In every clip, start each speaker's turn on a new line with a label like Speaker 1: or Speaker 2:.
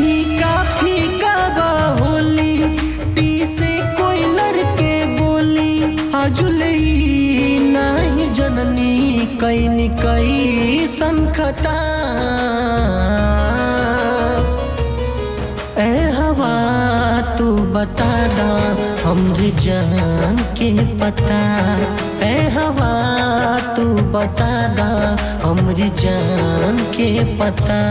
Speaker 1: फीका फीका बा होली टी से कोई लड़के बोली आजुलई नाही जननी कैनी कई संखता ए हवा तू बता दा हमरी जान के पता ए हवा तू बता दा हमरी जान के पता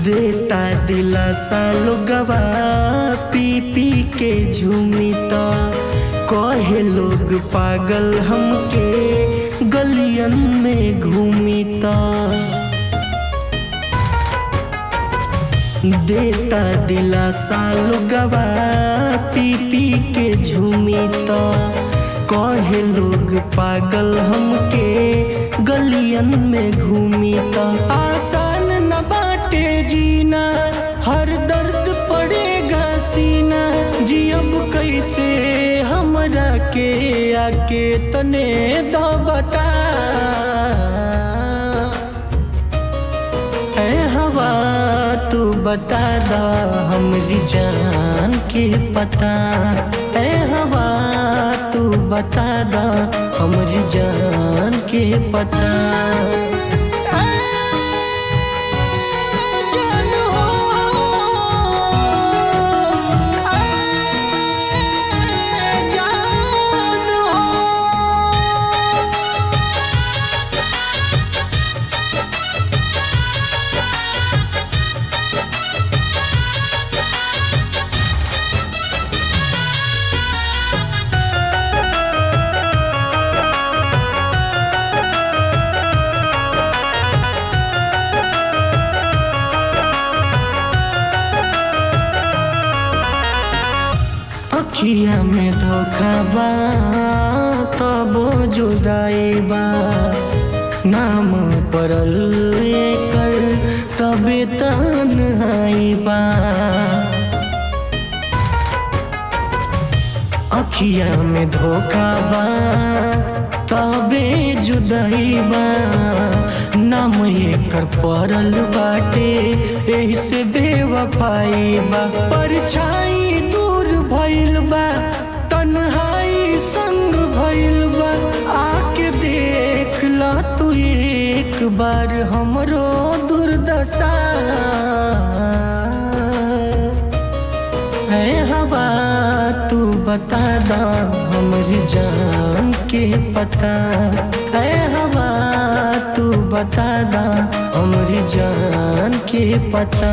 Speaker 1: देता दिलासा लोगवा पी पी के झूमिता कहे लोग पागल हमके गलियन में घूमिता देता दिलासा लोगवा पी पी के झूमिता कहे लोग पागल हमके गलियन में घूमिता आसान न बाटे जीना हर दर्द पड़ेगा सीना जी अब कैसे हमरा के आके तने दो बता ए हवा तू बता दा हमरी जान के पता ए हवा तू बता दा हमरी जान के पता अखिया में धोखा बा तबो जुदाई बा नाम पड़ल एकर तबे तन्हाई बा अखिया में धोखा बा तबे जुदाई बा नाम एकर पड़ल बाटे एही से बेवफाई बा परछाई दूर भइल बा तन्हाई संग भइल बा आके देख ला तू एक बार हमरो दुर्दशा है हवा तू बता दा हमरी जान के पता है हवा तू बता दा हमरी जान के पता।